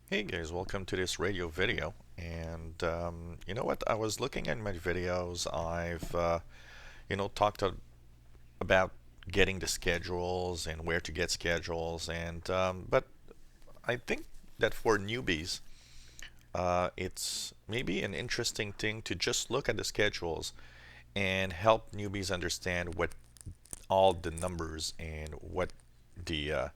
Hey guys, welcome to this radio video. And you know what? I was looking at my videos. I've talked about getting the schedules and where to get schedules. And but I think that for newbies, it's maybe an interesting thing to just look at the schedules and help newbies understand what all the numbers and what the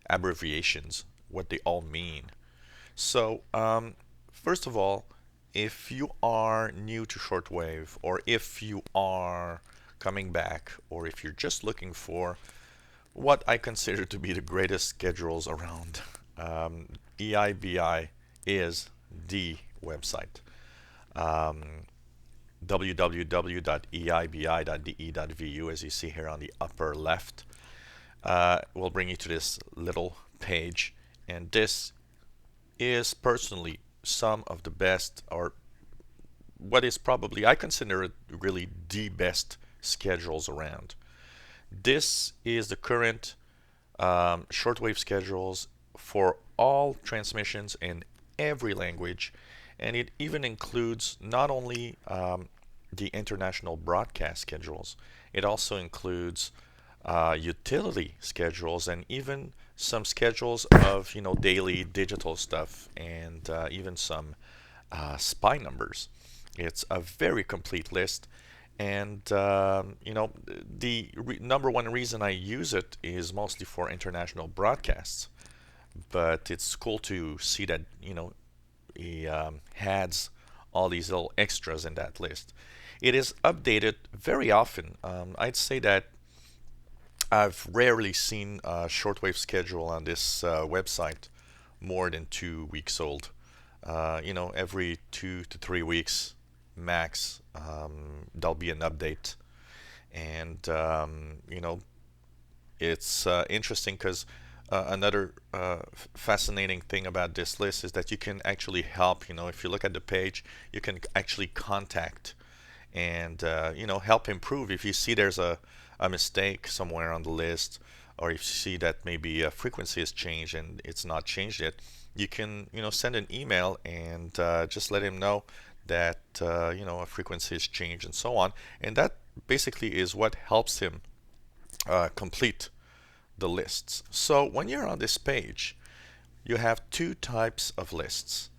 abbreviations, what they all mean. So, first of all, if you are new to shortwave, or if you are coming back, or if you're just looking for what I consider to be the greatest schedules around, EIBI is the website. Um, www.eibi.de.vu, as you see here on the upper left, will bring you to this little page, and this is personally some of the best, or what is probably, I consider it really the best schedules around. This is the current shortwave schedules for all transmissions in every language, and it even includes not only the international broadcast schedules, it also includes utility schedules and even some schedules of daily digital stuff and even some SPY numbers. It's a very complete list, and the number one reason I use it is mostly for international broadcasts. But it's cool to see that he has all these little extras in that list. It is updated very often. I'd say that I've rarely seen a shortwave schedule on this website more than 2 weeks old. Every 2 to 3 weeks max, there'll be an update. And, it's interesting because another fascinating thing about this list is that you can actually help. If you look at the page, you can actually contact and help improve. If you see there's a mistake somewhere on the list, or if you see that maybe a frequency has changed and it's not changed yet, you can send an email and just let him know that a frequency has changed and so on. And that basically is what helps him complete the lists. So when you're on this page, you have two types of lists.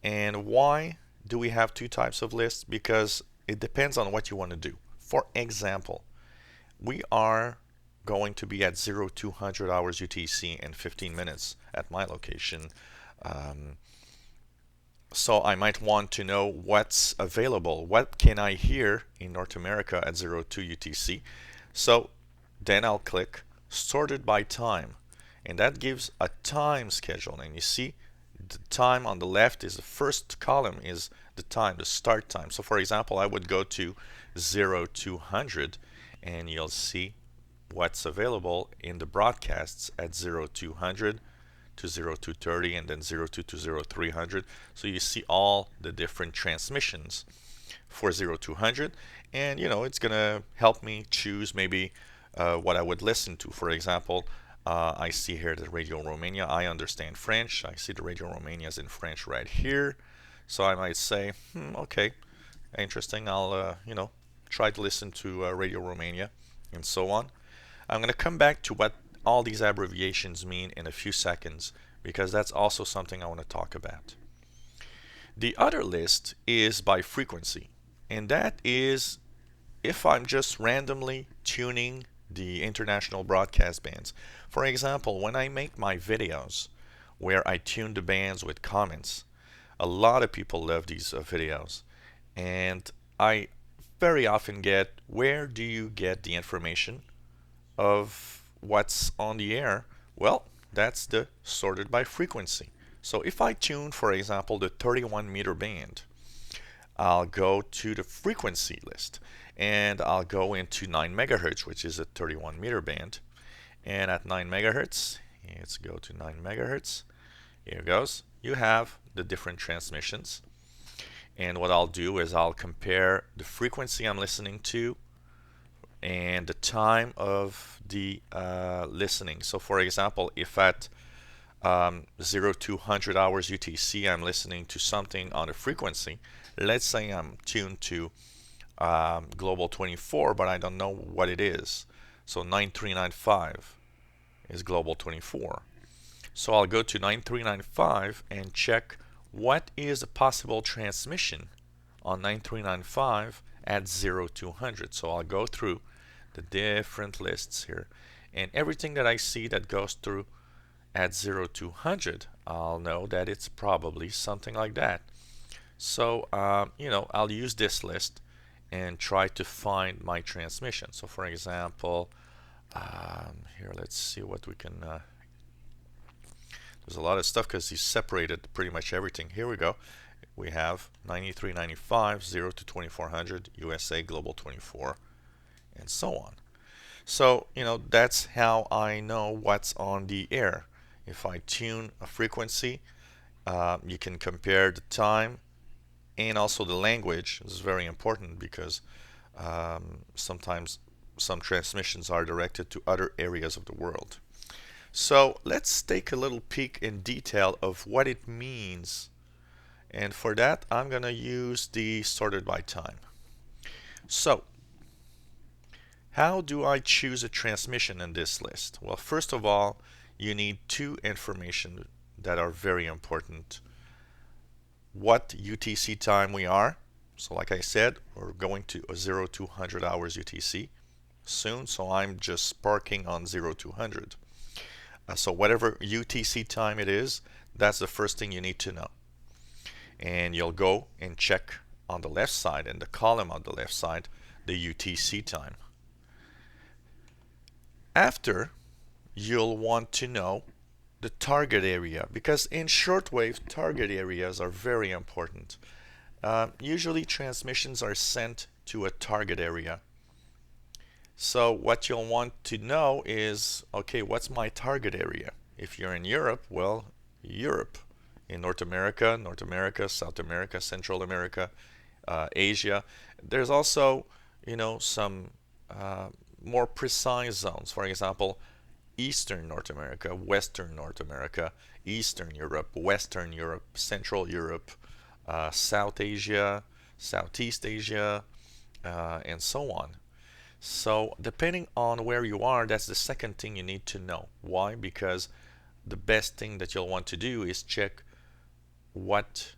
And why do we have two types of lists? Because it depends on what you want to do. For example, we are going to be at 0200 hours UTC in 15 minutes at my location. Um, so I might want to know what's available. What can I hear in North America at 02 UTC? So then I'll click sorted by time, and that gives a time schedule. And you see the time on the left is the first column is the time, the start time. So for example, I would go to 0200 and you'll see what's available in the broadcasts at 0200 to 0230 and then 02 to 0300. So you see all the different transmissions for 0200, and it's gonna help me choose maybe what I would listen to. For example, I see here the Radio Romania. I understand French. I see the Radio Romania is in French right here. So I might say, okay, interesting. I'll, try to listen to Radio Romania and so on. I'm going to come back to what all these abbreviations mean in a few seconds because that's also something I want to talk about. The other list is by frequency, and that is if I'm just randomly tuning the international broadcast bands. For example, when I make my videos where I tune the bands with comments, a lot of people love these videos, and I very often get, where do you get the information of what's on the air? Well, that's the sorted by frequency. So if I tune, for example, the 31 meter band, I'll go to the frequency list and I'll go into 9 megahertz, which is a 31 meter band. And at 9 megahertz, let's go to 9 megahertz. Here goes. You have the different transmissions. And what I'll do is I'll compare the frequency I'm listening to and the time of the listening. So for example, if at 0 to 100 hours UTC, I'm listening to something on a frequency. Let's say I'm tuned to global 24, but I don't know what it is. So 9395 is global 24. So I'll go to 9395 and check what is a possible transmission on 9395 at 0 to 100. So I'll go through the different lists here, and everything that I see that goes through at 0 to 100, I'll know that it's probably something like that. So I'll use this list and try to find my transmission. So for example, here, let's see what we can there's a lot of stuff because he separated pretty much everything. Here we go. We have 9395, 0 to 2400, USA, global 24, and so on. So, that's how I know what's on the air. If I tune a frequency, you can compare the time and also the language. This is very important because sometimes some transmissions are directed to other areas of the world. So let's take a little peek in detail of what it means. And for that, I'm going to use the sorted by time. So, how do I choose a transmission in this list? Well, first of all, you need two information that are very important. What UTC time we are. So like I said, we're going to 0 to 100 hours UTC soon. So I'm just parking on 0 to 100. So whatever UTC time it is, that's the first thing you need to know. And you'll go and check on the left side, in the column on the left side, the UTC time. After, you'll want to know the target area, because in shortwave, target areas are very important. Usually transmissions are sent to a target area. So what you'll want to know is, okay, what's my target area? If you're in Europe, well, Europe. In North America, South America, Central America, Asia. There's also, some more precise zones. For example, Eastern North America, Western North America, Eastern Europe, Western Europe, Central Europe, South Asia, Southeast Asia, and so on. So depending on where you are, that's the second thing you need to know. Why? Because the best thing that you'll want to do is check what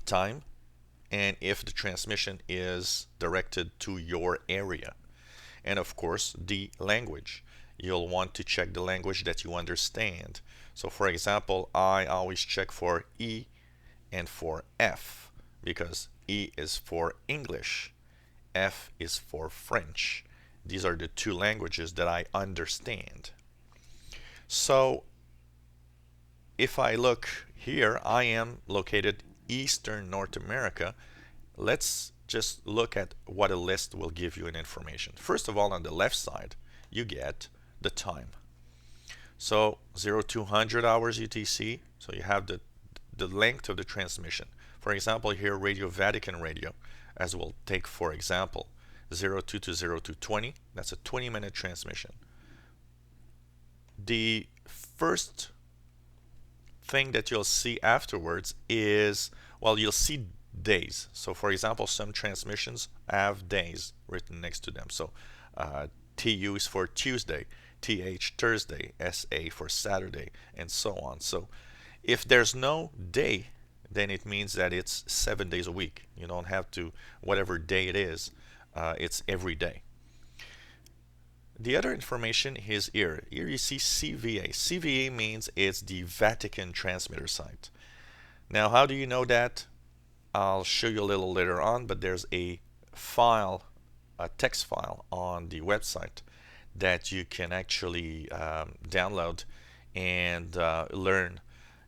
time and if the transmission is directed to your area. And of course, the language. You'll want to check the language that you understand. So for example, I always check for E and for F, because E is for English, F is for French. These are the two languages that I understand. So if I look here, I am located Eastern North America. Let's just look at what a list will give you in information. First of all, on the left side, you get the time. So 0 to 100 hours UTC, so you have the length of the transmission. For example, here Radio Vatican Radio, as we'll take for example, 02 to 0 to 20, that's a 20-minute transmission. The first thing that you'll see afterwards is, well, you'll see days. So for example, some transmissions have days written next to them. So TU is for Tuesday, TH Thursday, SA for Saturday, and so on. So if there's no day, then it means that it's 7 days a week. You don't have to, whatever day it is, it's every day. The other information is here. Here you see CVA. CVA means it's the Vatican transmitter site. Now, how do you know that? I'll show you a little later on, but there's a file, a text file on the website that you can actually download and learn.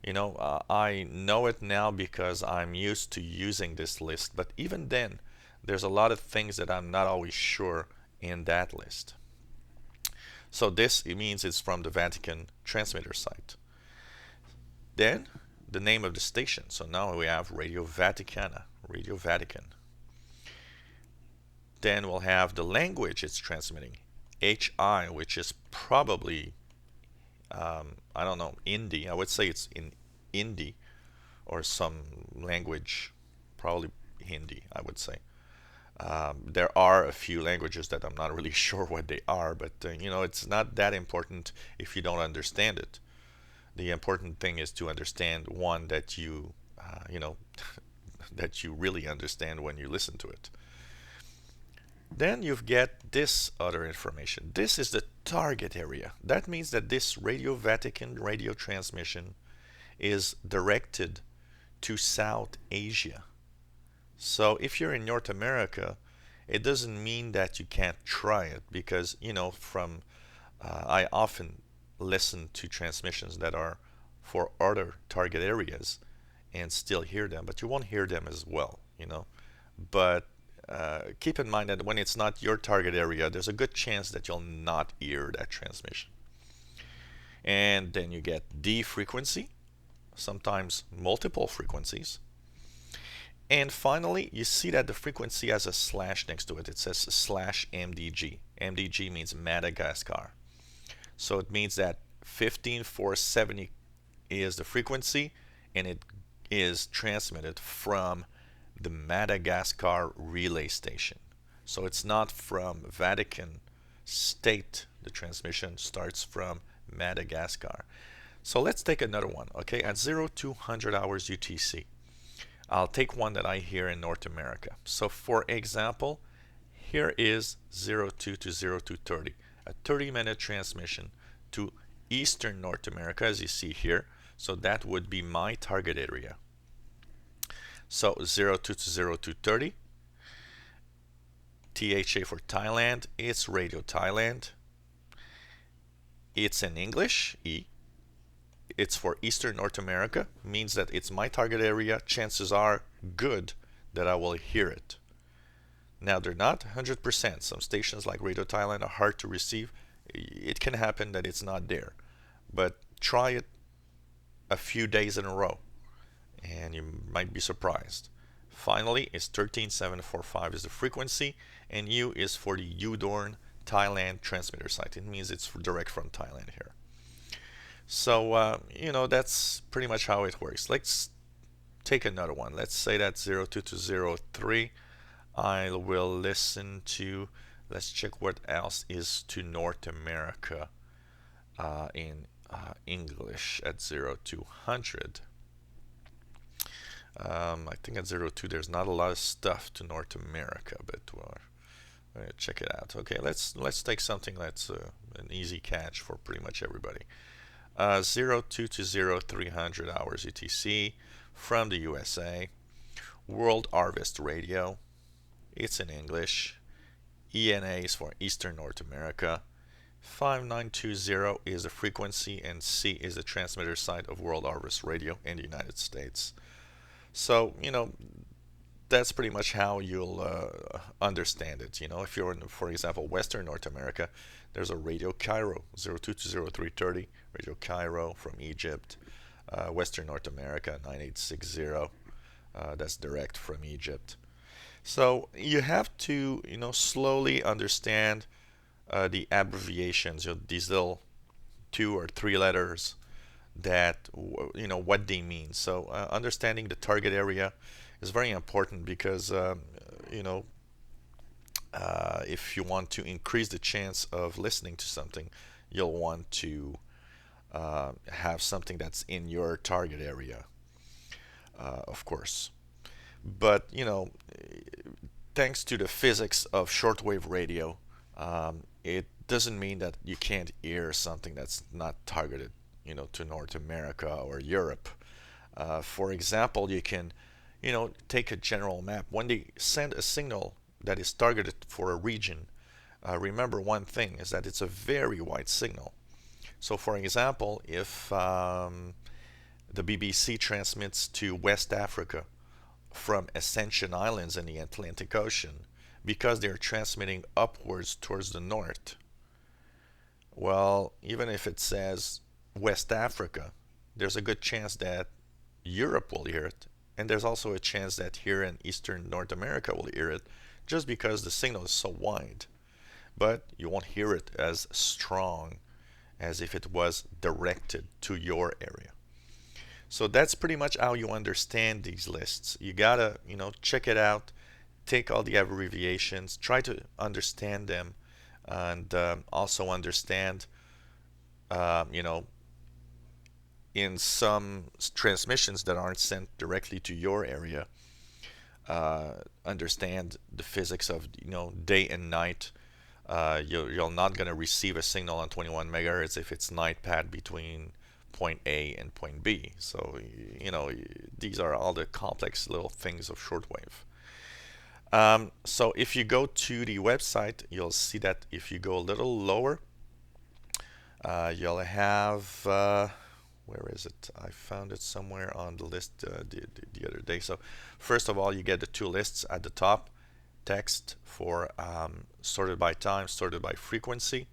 I know it now because I'm used to using this list, but even then, there's a lot of things that I'm not always sure in that list. So this, it means it's from the Vatican transmitter site. Then the name of the station. So now we have Radio Vaticana, Radio Vatican. Then we'll have the language it's transmitting, HI, which is probably I don't know, Hindi. I would say it's in Hindi or some language, probably Hindi, I would say. There are a few languages that I'm not really sure what they are, but it's not that important if you don't understand it. The important thing is to understand one that that you really understand when you listen to it. Then you get this other information. This is the target area. That means that this Radio Vatican radio transmission is directed to South Asia. So if you're in North America, it doesn't mean that you can't try it because, from I often listen to transmissions that are for other target areas and still hear them, but you won't hear them as well. But keep in mind that when it's not your target area, there's a good chance that you'll not hear that transmission. And then you get D frequency, sometimes multiple frequencies. And finally, you see that the frequency has a slash next to it. It says slash MDG. MDG means Madagascar. So it means that 15470 is the frequency, and it is transmitted from the Madagascar relay station. So it's not from Vatican State. The transmission starts from Madagascar. So let's take another one, okay? At 0200 hours UTC. I'll take one that I hear in North America. So for example, here is 02 to 0230, a 30-minute transmission to Eastern North America, as you see here. So that would be my target area. So 02 to 0230, THA for Thailand, it's Radio Thailand. It's in English, E. It's for Eastern North America, means that it's my target area. Chances are good that I will hear it. Now, they're not 100%. Some stations like Radio Thailand are hard to receive. It can happen that it's not there. But try it a few days in a row, and you might be surprised. Finally, it's 13745 is the frequency, and U is for the Udorn Thailand transmitter site. It means it's direct from Thailand here. So, that's pretty much how it works. Let's take another one. Let's say that 02 to 03. I will listen to, let's check what else is to North America in English at 0200. I think at 02 there's not a lot of stuff to North America, but check it out. Okay, let's take something that's an easy catch for pretty much everybody. 02 to 0300 hours UTC from the USA. World Harvest Radio. It's in English. ENA is for Eastern North America. 5920 is the frequency, and C is the transmitter site of World Harvest Radio in the United States. So, that's pretty much how you'll understand it. If you're in, for example, Western North America, there's a Radio Cairo, 02 to 0330, Radio Cairo from Egypt. Western North America, 9860, that's direct from Egypt. So you have to, slowly understand the abbreviations, these little 2 or 3 letters that, what they mean. So understanding the target area is very important because, if you want to increase the chance of listening to something, you'll want to have something that's in your target area, of course. But, thanks to the physics of shortwave radio, it doesn't mean that you can't hear something that's not targeted, to North America or Europe. For example, you can, take a general map. When they send a signal that is targeted for a region, remember one thing is that it's a very wide signal. So for example, if the BBC transmits to West Africa from Ascension Islands in the Atlantic Ocean, because they're transmitting upwards towards the north, well, even if it says West Africa, there's a good chance that Europe will hear it, and there's also a chance that here in Eastern North America will hear it, just because the signal is so wide. But you won't hear it as strong as if it was directed to your area. So that's pretty much how you understand these lists. You gotta, check it out, take all the abbreviations, try to understand them, and also understand, you know, in some transmissions that aren't sent directly to your area, understand the physics of day and night. You're not going to receive a signal on 21 megahertz if it's night pad between point A and point B. So these are all the complex little things of shortwave. So if you go to the website, you'll see that if you go a little lower, you'll have where is it? I found it somewhere on the list the other day. So first of all, you get the two lists at the top: text for sorted by time, sorted by frequency.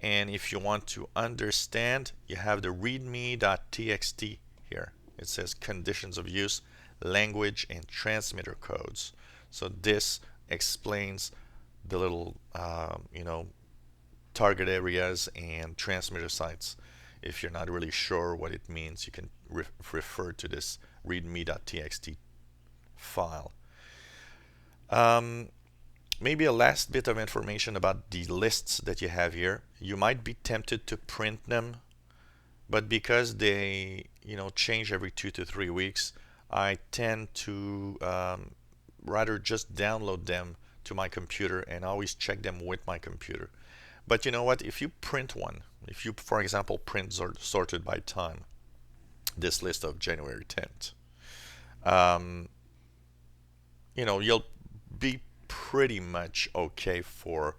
And if you want to understand, you have the readme.txt here. It says conditions of use, language, and transmitter codes. So this explains the little target areas and transmitter sites. If you're not really sure what it means, you can refer to this readme.txt file. Maybe a last bit of information about the lists that you have here. You might be tempted to print them, but because they change every 2 to 3 weeks, I tend to rather just download them to my computer and always check them with my computer. But you know what? If you print one, if you, for example, print sorted by time, this list of January 10th, you'll be pretty much okay for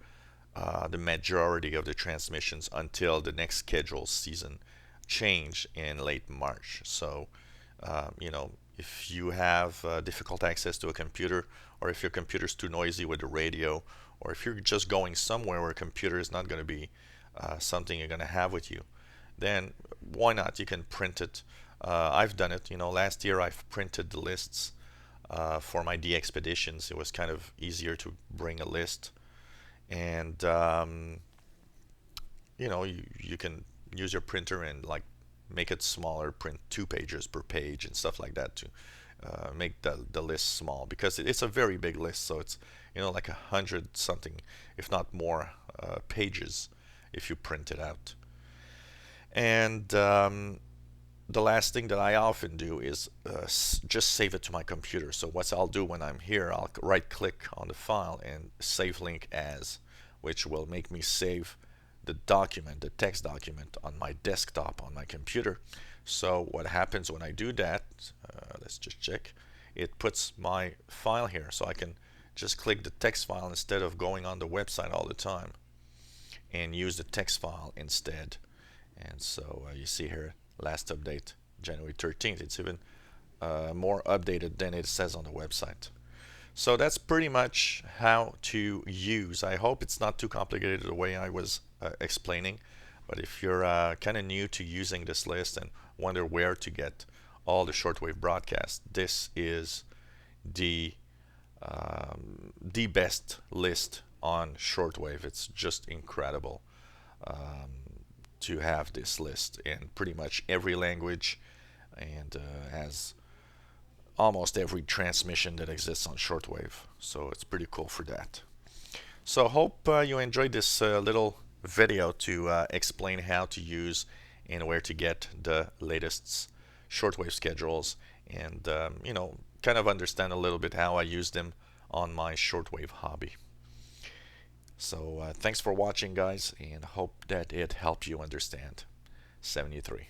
the majority of the transmissions until the next schedule season change in late March. So, if you have difficult access to a computer, or if your computer's too noisy with the radio, or if you're just going somewhere where a computer is not going to be something you're going to have with you, then why not? You can print it. I've done it. Last year I've printed the lists for my DXpeditions. It was kind of easier to bring a list, and you can use your printer and make it smaller, print 2 pages per page and stuff like that to make the list small, because it's a very big list. So it's like 100 something, if not more, pages if you print it out. And the last thing that I often do is just save it to my computer. So what I'll do when I'm here, I'll right click on the file and save link as, which will make me save the document, the text document, on my desktop on my computer. So what happens when I do that, let's just check, it puts my file here, so I can just click the text file instead of going on the website all the time, and use the text file instead. And so you see here, last update January 13th. It's even more updated than it says on the website. So that's pretty much how to use. I hope it's not too complicated the way I was explaining, but if you're kind of new to using this list and wonder where to get all the shortwave broadcasts, this is the best list on shortwave. It's just incredible to have this list in pretty much every language, and has almost every transmission that exists on shortwave. So it's pretty cool for that. So hope you enjoyed this little video to explain how to use and where to get the latest shortwave schedules, and kind of understand a little bit how I use them on my shortwave hobby. So thanks for watching, guys, and hope that it helped you understand. 73.